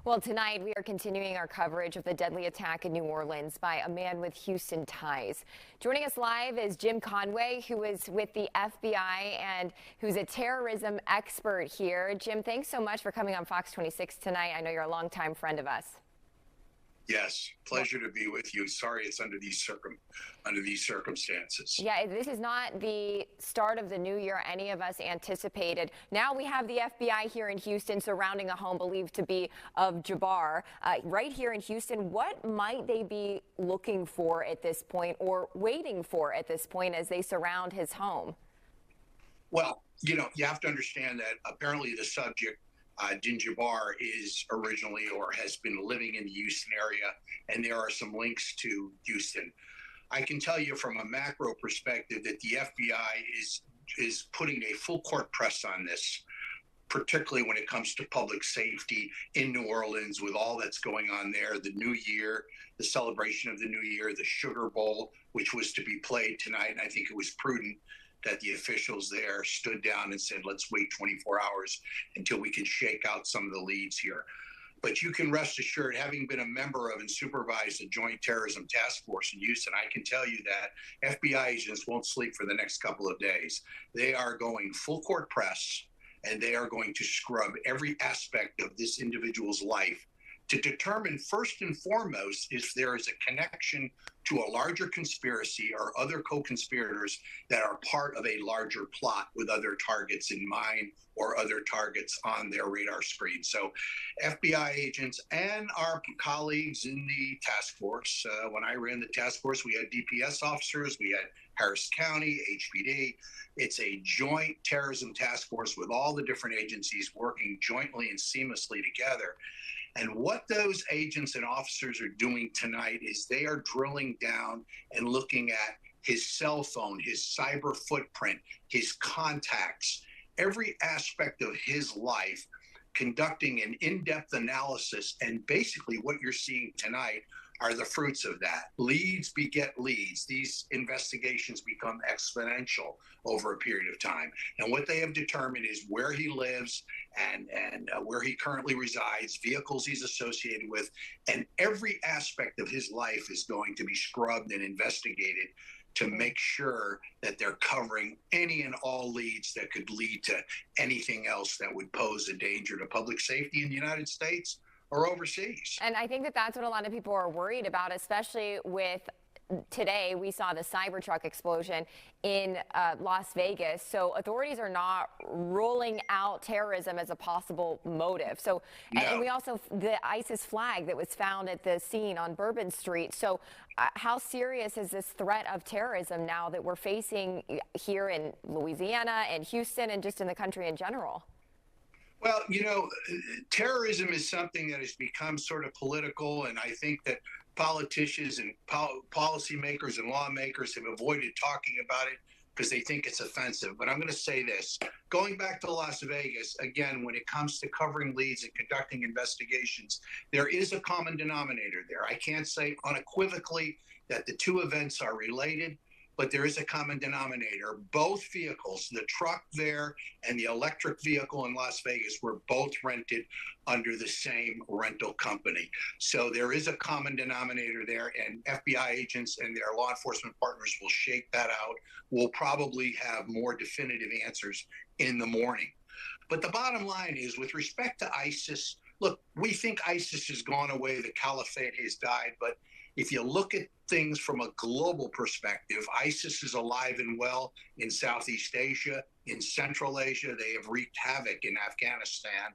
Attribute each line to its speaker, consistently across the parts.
Speaker 1: Well, tonight we are continuing our coverage of the deadly attack in New Orleans by a man with Houston ties. Joining us live is Jim Conway, who is with the FBI and who's a terrorism expert here. Jim, thanks so much for coming on Fox 26 tonight. I know you're a longtime friend of us.
Speaker 2: Yes, pleasure to be with you. Sorry it's under these circumstances.
Speaker 1: Yeah, this is not the start of the new year any of us anticipated. Now we have the FBI here in Houston surrounding a home believed to be of Jabbar. Right here in Houston, what might they be looking for at this point or waiting for at this point as they surround his home?
Speaker 2: Well, you have to understand that apparently the subject, Din Jabbar, is originally or has been living in the Houston area, and there are some links to Houston. I can tell you from a macro perspective that the FBI is putting a full court press on this, particularly when it comes to public safety in New Orleans with all that's going on there, the New Year, the celebration of the New Year, the Sugar Bowl, which was to be played tonight. And I think it was prudent that the officials there stood down and said, let's wait 24 hours until we can shake out some of the leads here. But you can rest assured, having been a member of and supervised the Joint Terrorism Task Force in Houston, I can tell you that FBI agents won't sleep for the next couple of days. They are going full court press, and they are going to scrub every aspect of this individual's life to determine first and foremost if there is a connection to a larger conspiracy or other co-conspirators that are part of a larger plot with other targets in mind or other targets on their radar screen. So FBI agents and our colleagues in the task force, when I ran the task force, we had DPS officers, we had Harris County, HPD. It's a joint terrorism task force with all the different agencies working jointly and seamlessly together. And what those agents and officers are doing tonight is they are drilling down and looking at his cell phone, his cyber footprint, his contacts, every aspect of his life, conducting an in-depth analysis. And basically what you're seeing tonight are the fruits of that. Leads beget leads. These investigations become exponential over a period of time. And what they have determined is where he lives and where he currently resides, vehicles he's associated with, and every aspect of his life is going to be scrubbed and investigated to make sure that they're covering any and all leads that could lead to anything else that would pose a danger to public safety in the United States or overseas.
Speaker 1: And I think that that's what a lot of people are worried about, especially with today we saw the Cybertruck explosion in Las Vegas. So authorities are not ruling out terrorism as a possible motive. So,
Speaker 2: No.
Speaker 1: and we also, the ISIS flag that was found at the scene on Bourbon Street. So how serious is this threat of terrorism now that we're facing here in Louisiana and Houston and just in the country in general?
Speaker 2: Well, terrorism is something that has become sort of political, and I think that politicians and policymakers and lawmakers have avoided talking about it because they think it's offensive. But I'm going to say this. Going back to Las Vegas, again, when it comes to covering leads and conducting investigations, there is a common denominator there. I can't say unequivocally that the two events are related, but there is a common denominator. Both vehicles, the truck there and the electric vehicle in Las Vegas, were both rented under the same rental company. So there is a common denominator there, and FBI agents and their law enforcement partners will shake that out. We'll probably have more definitive answers in the morning. But the bottom line is, with respect to ISIS, look, we think ISIS has gone away, the caliphate has died, but if you look at things from a global perspective, ISIS is alive and well in Southeast Asia, in Central Asia. They have wreaked havoc in Afghanistan.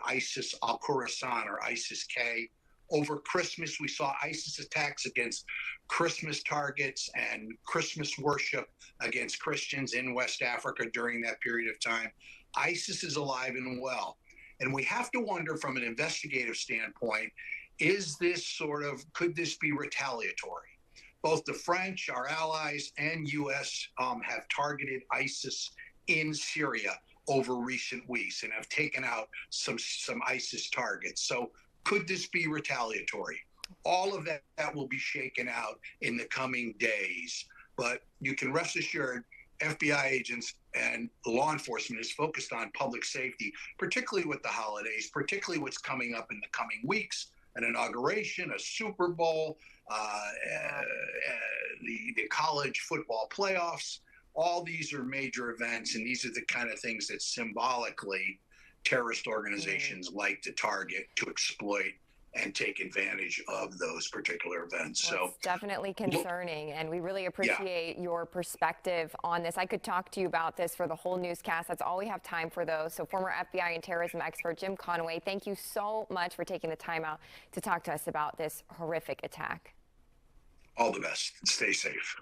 Speaker 2: ISIS Al-Khorasan or ISIS-K. Over Christmas, we saw ISIS attacks against Christmas targets and Christmas worship against Christians in West Africa during that period of time. ISIS is alive and well. And we have to wonder from an investigative standpoint, could this be retaliatory? Both the French, our allies, and U.S. Have targeted ISIS in Syria over recent weeks and have taken out some ISIS targets. So could this be retaliatory? All of that will be shaken out in the coming days. But you can rest assured FBI agents and law enforcement is focused on public safety, particularly with the holidays, particularly what's coming up in the coming weeks, an inauguration, a Super Bowl, the college football playoffs. All these are major events, and these are the kind of things that symbolically terrorist organizations like to target, to exploit, and take advantage of those particular events.
Speaker 1: Well,
Speaker 2: So
Speaker 1: it's definitely concerning, and we really appreciate your perspective on this. I could talk to you about this for the whole newscast. That's all we have time for, though. So former FBI and terrorism expert Jim Conway, thank you so much for taking the time out to talk to us about this horrific attack.
Speaker 2: all the best. Stay safe.